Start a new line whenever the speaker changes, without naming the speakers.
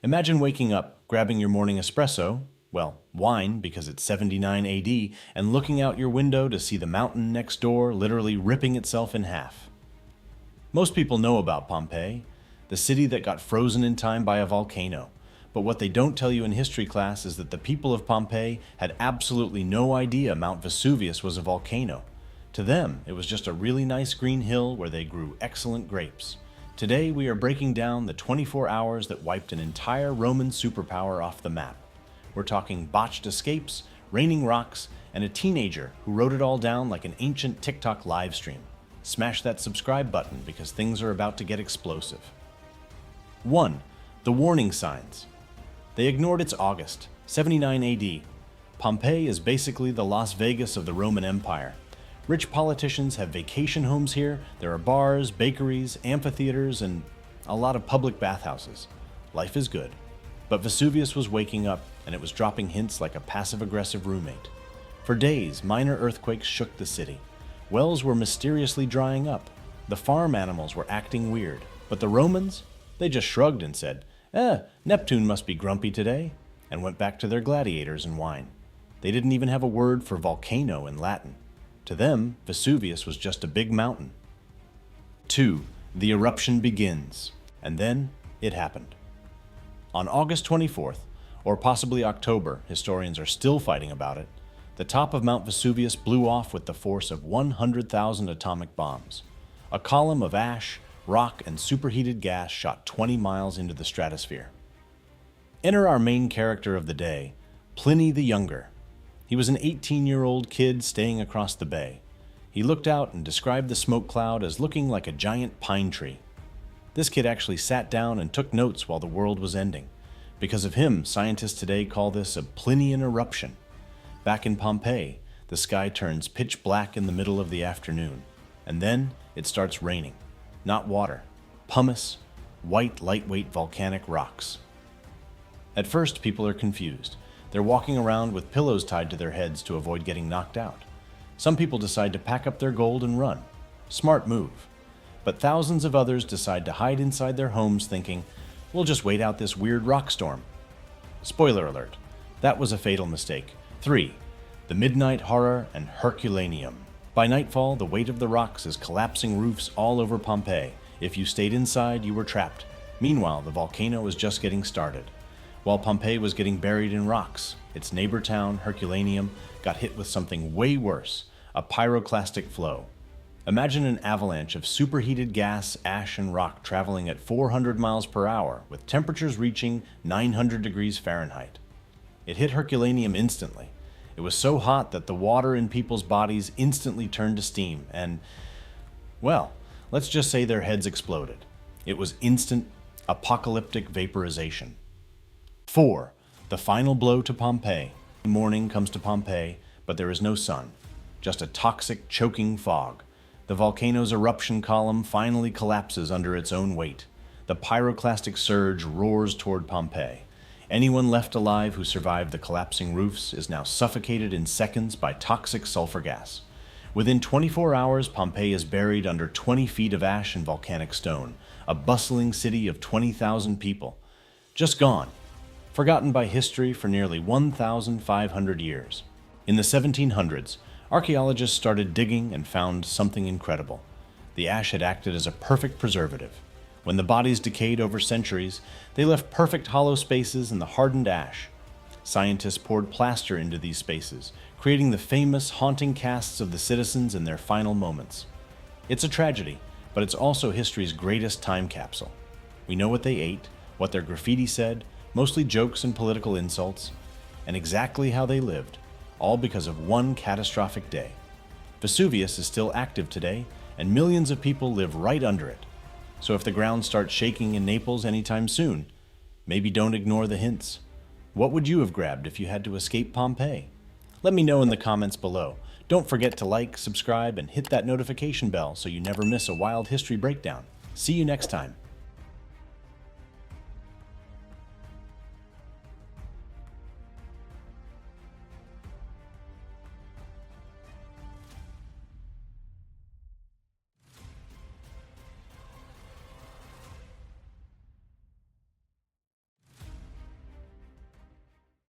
Imagine waking up, grabbing your morning espresso, well, wine because it's 79 AD, and looking out your window to see the mountain next door literally ripping itself in half. Most people know about Pompeii, the city that got frozen in time by a volcano. But what they don't tell you in history class is that the people of Pompeii had absolutely no idea Mount Vesuvius was a volcano. To them, it was just a really nice green hill where they grew excellent grapes. Today, we are breaking down the 24 hours that wiped an entire Roman superpower off the map. We're talking botched escapes, raining rocks, and a teenager who wrote it all down like an ancient TikTok live stream. Smash that subscribe button because things are about to get explosive. 1. The warning signs. They ignored its August, 79 AD. Pompeii is basically the Las Vegas of the Roman Empire. Rich politicians have vacation homes here, there are bars, bakeries, amphitheaters, and a lot of public bathhouses. Life is good. But Vesuvius was waking up, and it was dropping hints like a passive-aggressive roommate. For days, minor earthquakes shook the city. Wells were mysteriously drying up. The farm animals were acting weird. But the Romans? They just shrugged and said, Neptune must be grumpy today, and went back to their gladiators and wine. They didn't even have a word for volcano in Latin. To them, Vesuvius was just a big mountain. 2. The eruption begins. And then, it happened. On August 24th, or possibly October, historians are still fighting about it, the top of Mount Vesuvius blew off with the force of 100,000 atomic bombs. A column of ash, rock, and superheated gas shot 20 miles into the stratosphere. Enter our main character of the day, Pliny the Younger. He was an 18-year-old kid staying across the bay. He looked out and described the smoke cloud as looking like a giant pine tree. This kid actually sat down and took notes while the world was ending. Because of him, scientists today call this a Plinian eruption. Back in Pompeii, the sky turns pitch black in the middle of the afternoon, and then it starts raining. Not water, pumice, white, lightweight volcanic rocks. At first, people are confused. They're walking around with pillows tied to their heads to avoid getting knocked out. Some people decide to pack up their gold and run. Smart move. But thousands of others decide to hide inside their homes thinking, we'll just wait out this weird rock storm. Spoiler alert, that was a fatal mistake. 3. The midnight horror and Herculaneum. By nightfall, the weight of the rocks is collapsing roofs all over Pompeii. If you stayed inside, you were trapped. Meanwhile, the volcano was just getting started. While Pompeii was getting buried in rocks, its neighbor town, Herculaneum, got hit with something way worse, a pyroclastic flow. Imagine an avalanche of superheated gas, ash, and rock traveling at 400 miles per hour, with temperatures reaching 900 degrees Fahrenheit. It hit Herculaneum instantly. It was so hot that the water in people's bodies instantly turned to steam and, well, let's just say their heads exploded. It was instant, apocalyptic vaporization. 4. The final blow to Pompeii. Morning comes to Pompeii, but there is no sun, just a toxic, choking fog. The volcano's eruption column finally collapses under its own weight. The pyroclastic surge roars toward Pompeii. Anyone left alive who survived the collapsing roofs is now suffocated in seconds by toxic sulfur gas. Within 24 hours, Pompeii is buried under 20 feet of ash and volcanic stone, a bustling city of 20,000 people. Just gone. Forgotten by history for nearly 1,500 years. In the 1700s, archaeologists started digging and found something incredible. The ash had acted as a perfect preservative. When the bodies decayed over centuries, they left perfect hollow spaces in the hardened ash. Scientists poured plaster into these spaces, creating the famous haunting casts of the citizens in their final moments. It's a tragedy, but it's also history's greatest time capsule. We know what they ate, what their graffiti said, mostly jokes and political insults, and exactly how they lived, all because of one catastrophic day. Vesuvius is still active today, and millions of people live right under it. So if the ground starts shaking in Naples anytime soon, maybe don't ignore the hints. What would you have grabbed if you had to escape Pompeii? Let me know in the comments below. Don't forget to like, subscribe, and hit that notification bell so you never miss a wild history breakdown. See you next time.